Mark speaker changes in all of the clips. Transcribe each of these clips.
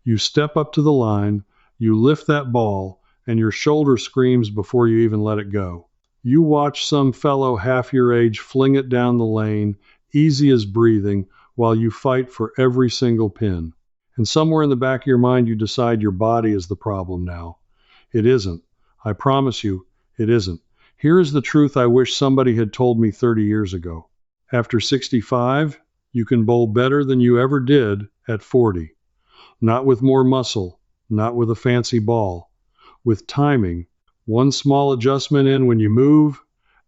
Speaker 1: You step up to the line, you lift that ball, and your shoulder screams before you even let it go. You watch some fellow half your age fling it down the lane, easy as breathing, while you fight for every single pin. And somewhere in the back of your mind you decide your body is the problem now. It isn't. I promise you, it isn't. Here is the truth I wish somebody had told me 30 years ago. After 65, you can bowl better than you ever did at 40. Not with more muscle, not with a fancy ball. With timing, one small adjustment in when you move,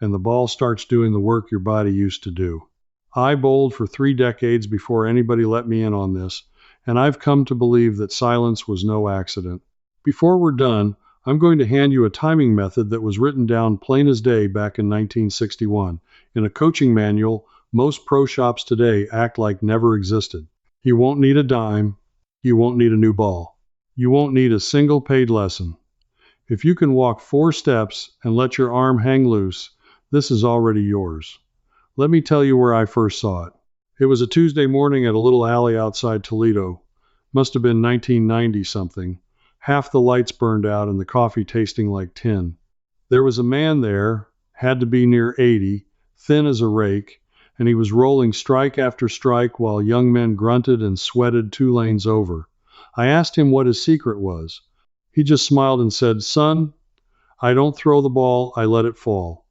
Speaker 1: and the ball starts doing the work your body used to do. I bowled for 3 decades before anybody let me in on this, and I've come to believe that silence was no accident. Before we're done, I'm going to hand you a timing method that was written down plain as day back in 1961 in a coaching manual most pro shops today act like never existed. You won't need a dime. You won't need a new ball. You won't need a single paid lesson. If you can walk 4 steps and let your arm hang loose, this is already yours. Let me tell you where I first saw it. It was a Tuesday morning at a little alley outside Toledo. Must have been 1990-something. Half the lights burned out and the coffee tasting like tin. There was a man there, had to be near 80, thin as a rake, and he was rolling strike after strike while young men grunted and sweated 2 lanes over. I asked him what his secret was. He just smiled and said, "Son, I don't throw the ball, I let it fall."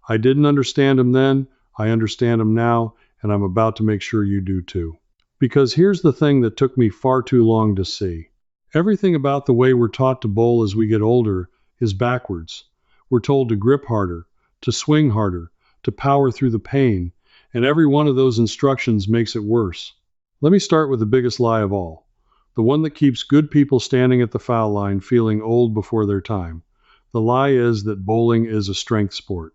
Speaker 1: I didn't understand him then, I understand him now, and I'm about to make sure you do too. Because here's the thing that took me far too long to see. Everything about the way we're taught to bowl as we get older is backwards. We're told to grip harder, to swing harder, to power through the pain, and every one of those instructions makes it worse. Let me start with the biggest lie of all, the one that keeps good people standing at the foul line feeling old before their time. The lie is that bowling is a strength sport.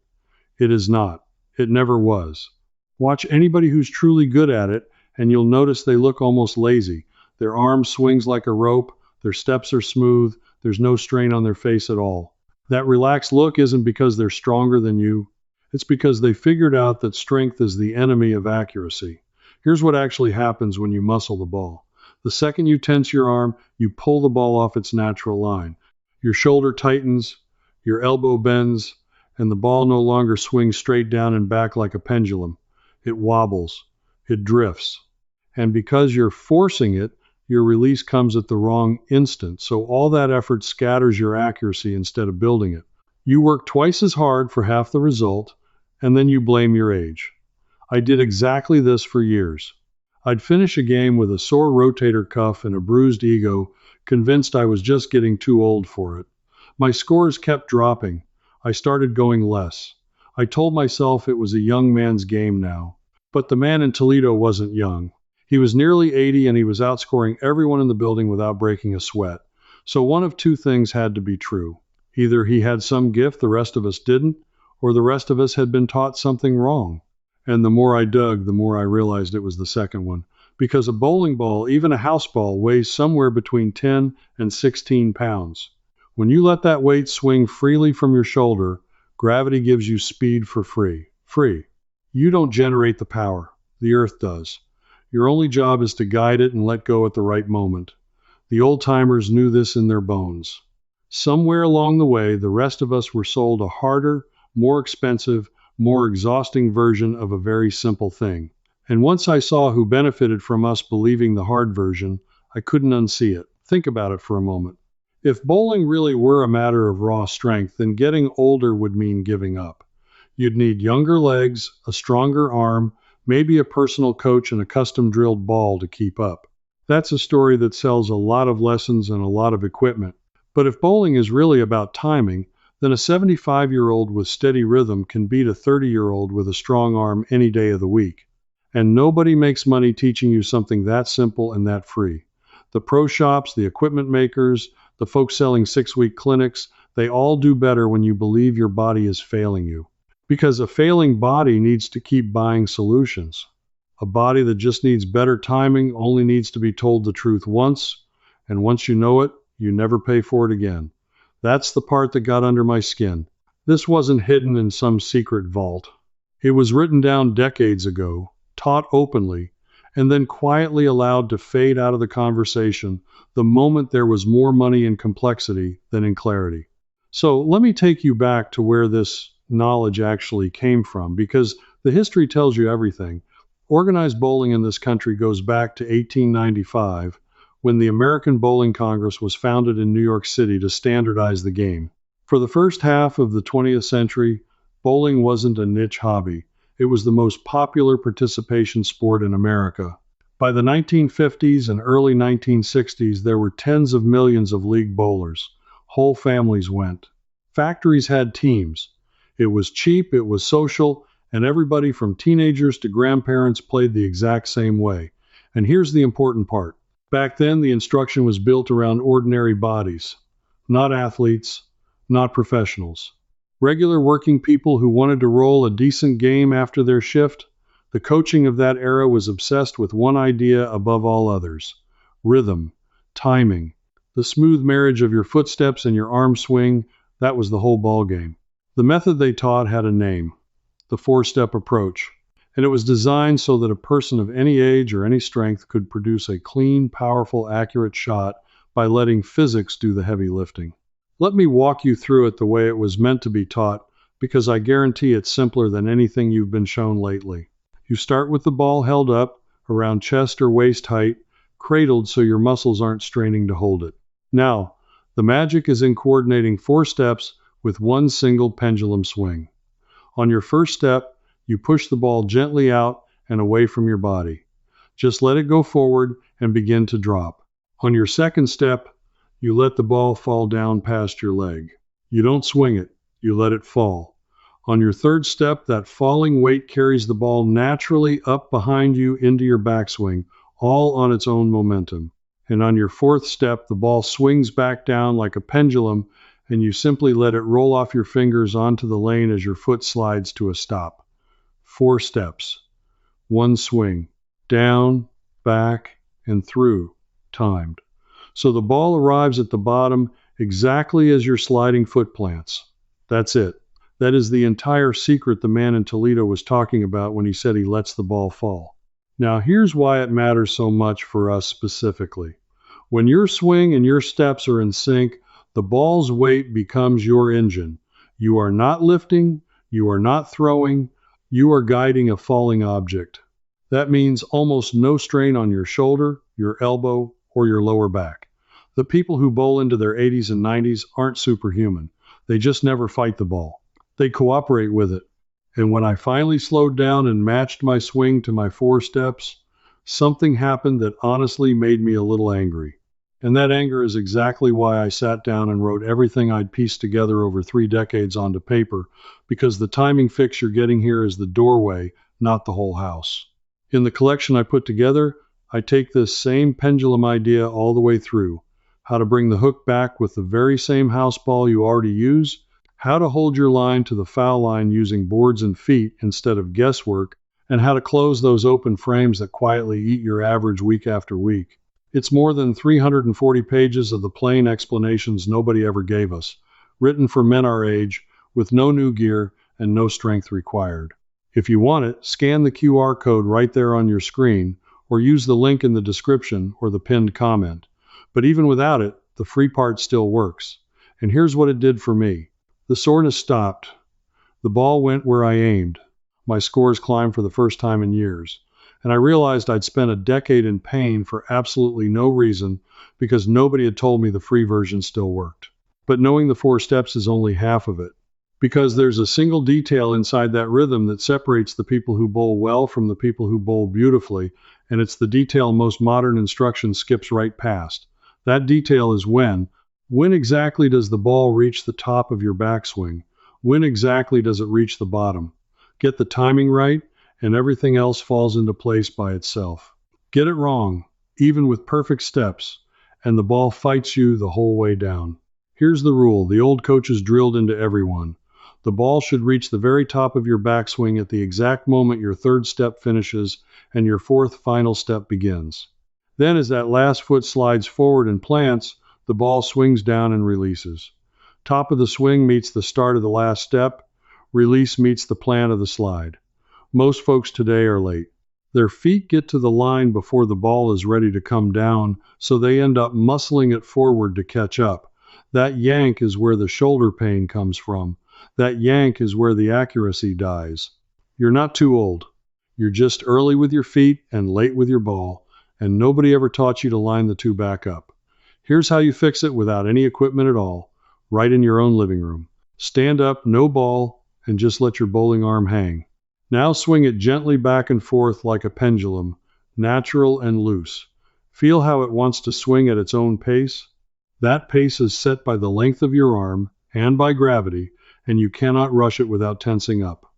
Speaker 1: It is not. It never was. Watch anybody who's truly good at it, and you'll notice they look almost lazy. Their arm swings like a rope, their steps are smooth, there's no strain on their face at all. That relaxed look isn't because they're stronger than you. It's because they figured out that strength is the enemy of accuracy. Here's what actually happens when you muscle the ball. The second you tense your arm, you pull the ball off its natural line. Your shoulder tightens, your elbow bends, and the ball no longer swings straight down and back like a pendulum. It wobbles. It drifts. And because you're forcing it, your release comes at the wrong instant, so all that effort scatters your accuracy instead of building it. You work twice as hard for half the result, and then you blame your age. I did exactly this for years. I'd finish a game with a sore rotator cuff and a bruised ego, convinced I was just getting too old for it. My scores kept dropping. I started going less. I told myself it was a young man's game now. But the man in Toledo wasn't young. He was nearly 80 and he was outscoring everyone in the building without breaking a sweat. So one of 2 things had to be true. Either he had some gift the rest of us didn't, or the rest of us had been taught something wrong. And the more I dug, the more I realized it was the second one. Because a bowling ball, even a house ball, weighs somewhere between 10 and 16 pounds. When you let that weight swing freely from your shoulder, gravity gives you speed for free. Free. You don't generate the power. The earth does. Your only job is to guide it and let go at the right moment. The old-timers knew this in their bones. Somewhere along the way, the rest of us were sold a harder, more expensive, more exhausting version of a very simple thing. And once I saw who benefited from us believing the hard version, I couldn't unsee it. Think about it for a moment. If bowling really were a matter of raw strength, then getting older would mean giving up. You'd need younger legs, a stronger arm, maybe a personal coach and a custom-drilled ball to keep up. That's a story that sells a lot of lessons and a lot of equipment. But if bowling is really about timing, then a 75-year-old with steady rhythm can beat a 30-year-old with a strong arm any day of the week. And nobody makes money teaching you something that simple and that free. The pro shops, the equipment makers, the folks selling 6-week clinics, they all do better when you believe your body is failing you. Because a failing body needs to keep buying solutions. A body that just needs better timing only needs to be told the truth once, and once you know it, you never pay for it again. That's the part that got under my skin. This wasn't hidden in some secret vault. It was written down decades ago, taught openly, and then quietly allowed to fade out of the conversation the moment there was more money in complexity than in clarity. So let me take you back to where this knowledge actually came from, because the history tells you everything. Organized bowling in this country goes back to 1895, when the American Bowling Congress was founded in New York City to standardize the game. For the first half of the 20th century, bowling wasn't a niche hobby. It was the most popular participation sport in America. By the 1950s and early 1960s, there were tens of millions of league bowlers. Whole families went. Factories had teams. It was cheap, it was social, and everybody from teenagers to grandparents played the exact same way. And here's the important part. Back then, the instruction was built around ordinary bodies, not athletes, not professionals. Regular working people who wanted to roll a decent game after their shift. The coaching of that era was obsessed with one idea above all others: rhythm, timing, the smooth marriage of your footsteps and your arm swing. That was the whole ball game. The method they taught had a name: the four-step approach, and it was designed so that a person of any age or any strength could produce a clean, powerful, accurate shot by letting physics do the heavy lifting. Let me walk you through it the way it was meant to be taught, because I guarantee it's simpler than anything you've been shown lately. You start with the ball held up around chest or waist height, cradled so your muscles aren't straining to hold it. Now, the magic is in coordinating 4 steps with one single pendulum swing. On your first step, you push the ball gently out and away from your body. Just let it go forward and begin to drop. On your second step, you let the ball fall down past your leg. You don't swing it, you let it fall. On your third step, that falling weight carries the ball naturally up behind you into your backswing, all on its own momentum. And on your fourth step, the ball swings back down like a pendulum, and you simply let it roll off your fingers onto the lane as your foot slides to a stop. 4 steps. 1 swing. Down, back, and through. Timed. So the ball arrives at the bottom exactly as your sliding foot plants. That's it. That is the entire secret the man in Toledo was talking about when he said he lets the ball fall. Now here's why it matters so much for us specifically. When your swing and your steps are in sync, the ball's weight becomes your engine. You are not lifting, you are not throwing, you are guiding a falling object. That means almost no strain on your shoulder, your elbow, or your lower back. The people who bowl into their 80s and 90s aren't superhuman. They just never fight the ball. They cooperate with it. And when I finally slowed down and matched my swing to my 4 steps, something happened that honestly made me a little angry. And that anger is exactly why I sat down and wrote everything I'd pieced together over 3 decades onto paper, because the timing fix you're getting here is the doorway, not the whole house. In the collection I put together, I take this same pendulum idea all the way through: how to bring the hook back with the very same house ball you already use, how to hold your line to the foul line using boards and feet instead of guesswork, and how to close those open frames that quietly eat your average week after week. It's more than 340 pages of the plain explanations nobody ever gave us, written for men our age, with no new gear and no strength required. If you want it, scan the QR code right there on your screen, or use the link in the description or the pinned comment. But even without it, the free part still works. And here's what it did for me. The soreness stopped. The ball went where I aimed. My scores climbed for the first time in years. And I realized I'd spent a decade in pain for absolutely no reason, because nobody had told me the free version still worked. But knowing the 4 steps is only half of it, because there's a single detail inside that rhythm that separates the people who bowl well from the people who bowl beautifully, and it's the detail most modern instruction skips right past. That detail is when. When exactly does the ball reach the top of your backswing? When exactly does it reach the bottom? Get the timing right, and everything else falls into place by itself. Get it wrong, even with perfect steps, and the ball fights you the whole way down. Here's the rule the old coaches drilled into everyone. The ball should reach the very top of your backswing at the exact moment your 3rd step finishes and your 4th final step begins. Then as that last foot slides forward and plants, the ball swings down and releases. Top of the swing meets the start of the last step. Release meets the plant of the slide. Most folks today are late. Their feet get to the line before the ball is ready to come down, so they end up muscling it forward to catch up. That yank is where the shoulder pain comes from. That yank is where the accuracy dies. You're not too old. You're just early with your feet and late with your ball, and nobody ever taught you to line the two back up. Here's how you fix it without any equipment at all, right in your own living room. Stand up, no ball, and just let your bowling arm hang. Now swing it gently back and forth like a pendulum, natural and loose. Feel how it wants to swing at its own pace. That pace is set by the length of your arm and by gravity, and you cannot rush it without tensing up.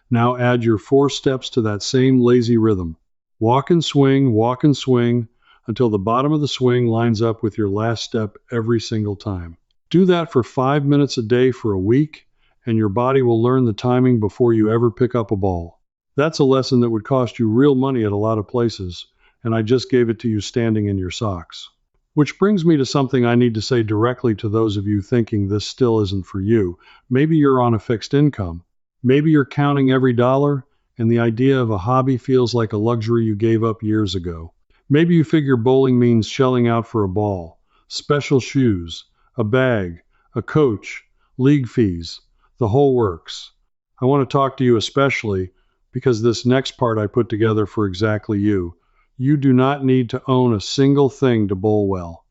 Speaker 1: Now add your 4 steps to that same lazy rhythm. Walk and swing, until the bottom of the swing lines up with your last step every single time. Do that for 5 minutes a day for a week, and your body will learn the timing before you ever pick up a ball. That's a lesson that would cost you real money at a lot of places, and I just gave it to you standing in your socks. Which brings me to something I need to say directly to those of you thinking this still isn't for you. Maybe you're on a fixed income. Maybe you're counting every dollar, and the idea of a hobby feels like a luxury you gave up years ago. Maybe you figure bowling means shelling out for a ball, special shoes, a bag, a coach, league fees, the whole works. I want to talk to you especially because this next part I put together for exactly you. You do not need to own a single thing to bowl well.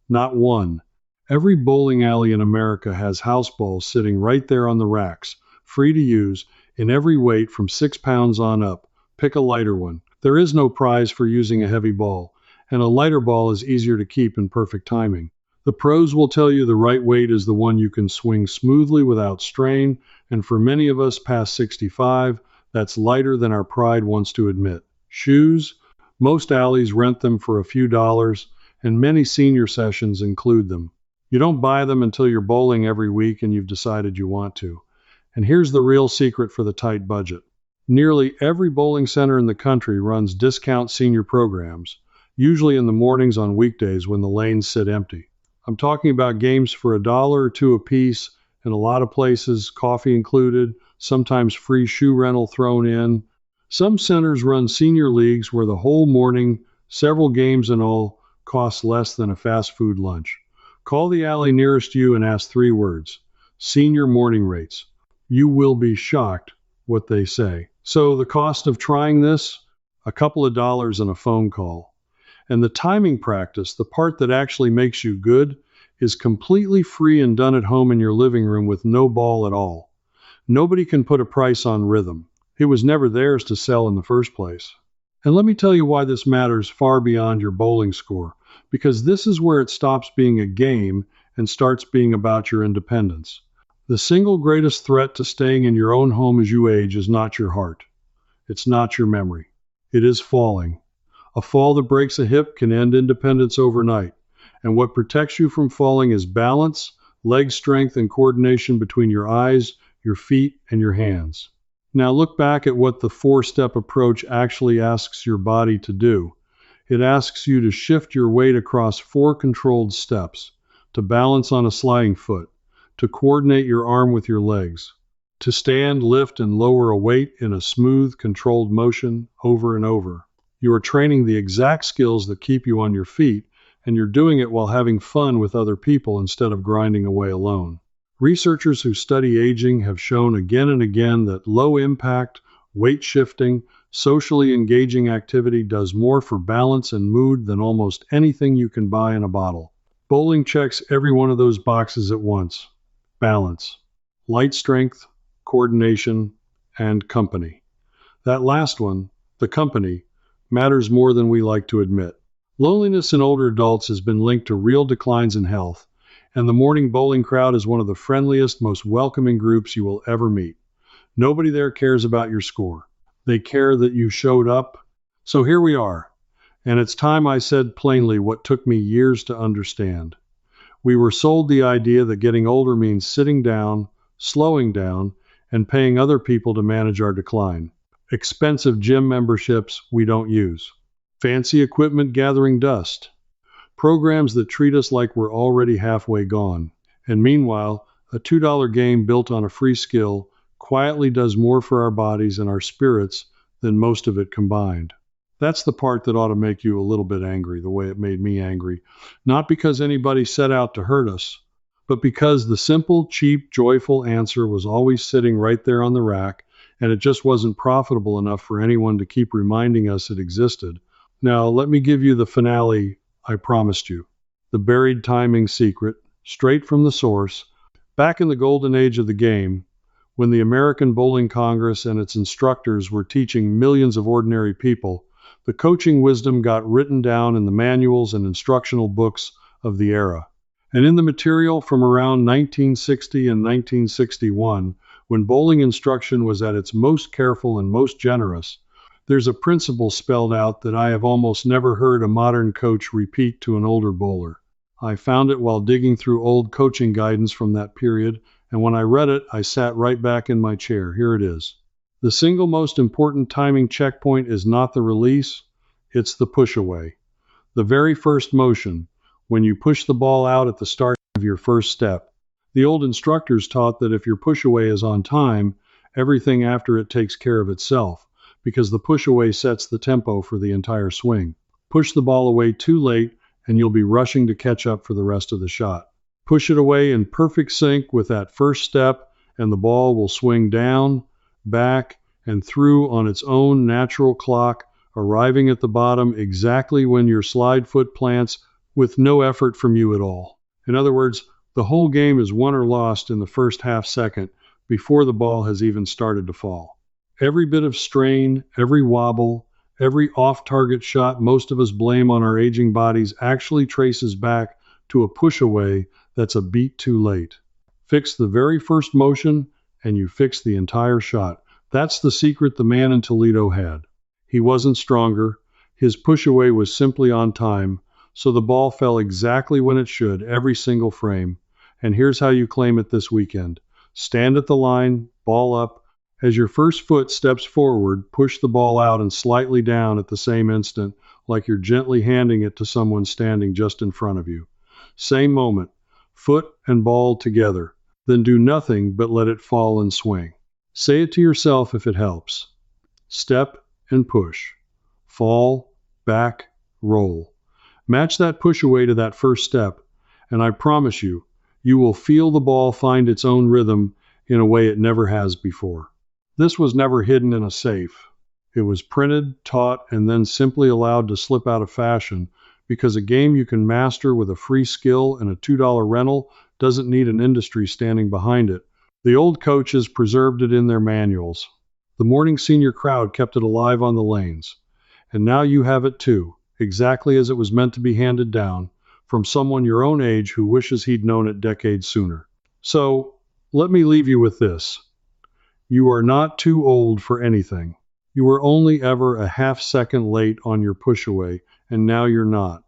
Speaker 1: Not one. Every bowling alley in America has house balls sitting right there on the racks, free to use, in every weight from 6 pounds on up. Pick a lighter one. There is no prize for using a heavy ball, and a lighter ball is easier to keep in perfect timing. The pros will tell you the right weight is the one you can swing smoothly without strain, and for many of us past 65, that's lighter than our pride wants to admit. Shoes? Most alleys rent them for a few dollars, and many senior sessions include them. You don't buy them until you're bowling every week and you've decided you want to. And here's the real secret for the tight budget. Nearly every bowling center in the country runs discount senior programs, usually in the mornings on weekdays when the lanes sit empty. I'm talking about games for $1 or $2 a piece, in a lot of places, coffee included, sometimes free shoe rental thrown in. Some centers run senior leagues where the whole morning, several games in all, costs less than a fast food lunch. Call the alley nearest you and ask 3 words. Senior morning rates. You will be shocked what they say. So the cost of trying this? A couple of dollars and a phone call. And the timing practice, the part that actually makes you good, is completely free and done at home in your living room with no ball at all. Nobody can put a price on rhythm. It was never theirs to sell in the first place. And let me tell you why this matters far beyond your bowling score, because this is where it stops being a game and starts being about your independence. The single greatest threat to staying in your own home as you age is not your heart. It's not your memory. It is falling. A fall that breaks a hip can end independence overnight, and what protects you from falling is balance, leg strength, and coordination between your eyes, your feet, and your hands. Now look back at what the 4-step approach actually asks your body to do. It asks you to shift your weight across 4 controlled steps, to balance on a sliding foot, to coordinate your arm with your legs, to stand, lift, and lower a weight in a smooth, controlled motion over and over. You are training the exact skills that keep you on your feet, and you're doing it while having fun with other people instead of grinding away alone. Researchers who study aging have shown again and again that low-impact, weight-shifting, socially engaging activity does more for balance and mood than almost anything you can buy in a bottle. Bowling checks every one of those boxes at once. Balance, light strength, coordination, and company. That last one, the company, matters more than we like to admit. Loneliness in older adults has been linked to real declines in health, and the morning bowling crowd is one of the friendliest, most welcoming groups you will ever meet. Nobody there cares about your score. They care that you showed up. So here we are, and it's time I said plainly what took me years to understand. We were sold the idea that getting older means sitting down, slowing down, and paying other people to manage our decline. Expensive gym memberships we don't use. Fancy equipment gathering dust. Programs that treat us like we're already halfway gone. And meanwhile, a $2 game built on a free skill quietly does more for our bodies and our spirits than most of it combined. That's the part that ought to make you a little bit angry, the way it made me angry. Not because anybody set out to hurt us, but because the simple, cheap, joyful answer was always sitting right there on the rack, and it just wasn't profitable enough for anyone to keep reminding us it existed. Now, let me give you the finale I promised you. The buried timing secret, straight from the source. Back in the golden age of the game, when the American Bowling Congress and its instructors were teaching millions of ordinary people, the coaching wisdom got written down in the manuals and instructional books of the era. And in the material from around 1960 and 1961, when bowling instruction was at its most careful and most generous, there's a principle spelled out that I have almost never heard a modern coach repeat to an older bowler. I found it while digging through old coaching guidance from that period, and when I read it, I sat right back in my chair. Here it is. The single most important timing checkpoint is not the release, it's the pushaway. The very first motion, when you push the ball out at the start of your first step. The old instructors taught that if your pushaway is on time, everything after it takes care of itself, because the pushaway sets the tempo for the entire swing. Push the ball away too late, and you'll be rushing to catch up for the rest of the shot. Push it away in perfect sync with that first step, and the ball will swing down, back, and through on its own natural clock, arriving at the bottom exactly when your slide foot plants with no effort from you at all. In other words, the whole game is won or lost in the first half second before the ball has even started to fall. Every bit of strain, every wobble, every off-target shot most of us blame on our aging bodies actually traces back to a push-away that's a beat too late. Fix the very first motion, and you fix the entire shot. That's the secret the man in Toledo had. He wasn't stronger. His push-away was simply on time, so the ball fell exactly when it should, every single frame. And here's how you claim it this weekend. Stand at the line, ball up. As your first foot steps forward, push the ball out and slightly down at the same instant, like you're gently handing it to someone standing just in front of you. Same moment, foot and ball together. Then do nothing but let it fall and swing. Say it to yourself if it helps. Step and push. Fall, back, roll. Match that push away to that first step, and I promise you, you will feel the ball find its own rhythm in a way it never has before. This was never hidden in a safe. It was printed, taught, and then simply allowed to slip out of fashion because a game you can master with a free skill and a $2 rental doesn't need an industry standing behind it. The old coaches preserved it in their manuals. The morning senior crowd kept it alive on the lanes. And now you have it too, exactly as it was meant to be handed down, from someone your own age who wishes he'd known it decades sooner. So, let me leave you with this. You are not too old for anything. You were only ever a half second late on your push-away, and now you're not.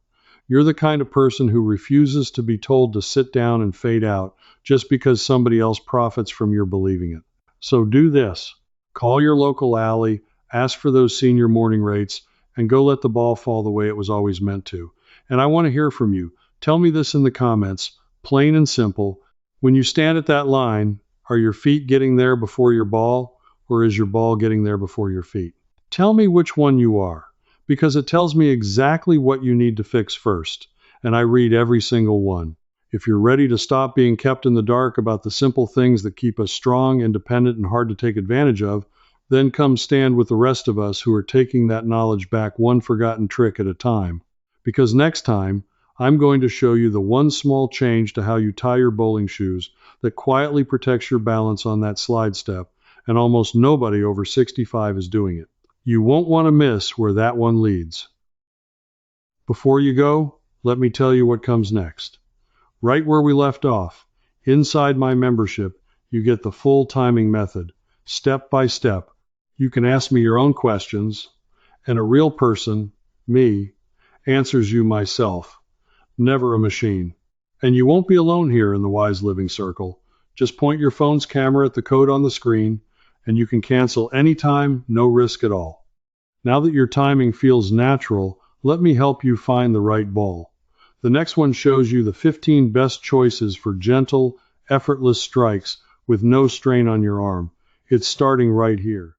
Speaker 1: You're the kind of person who refuses to be told to sit down and fade out just because somebody else profits from your believing it. So do this. Call your local alley, ask for those senior morning rates, and go let the ball fall the way it was always meant to. And I want to hear from you. Tell me this in the comments, plain and simple. When you stand at that line, are your feet getting there before your ball, or is your ball getting there before your feet? Tell me which one you are, because it tells me exactly what you need to fix first, and I read every single one. If you're ready to stop being kept in the dark about the simple things that keep us strong, independent, and hard to take advantage of, then come stand with the rest of us who are taking that knowledge back one forgotten trick at a time. Because next time, I'm going to show you the one small change to how you tie your bowling shoes that quietly protects your balance on that slide step, and almost nobody over 65 is doing it. You won't want to miss where that one leads. Before you go, let me tell you what comes next. Right where we left off, inside my membership, you get the full timing method, step by step. You can ask me your own questions, and a real person, me, answers you myself, never a machine. And you won't be alone here in the Wise Living Circle. Just point your phone's camera at the code on the screen, and you can cancel anytime, no risk at all. Now that your timing feels natural, let me help you find the right ball. The next one shows you the 15 best choices for gentle, effortless strikes with no strain on your arm. It's starting right here.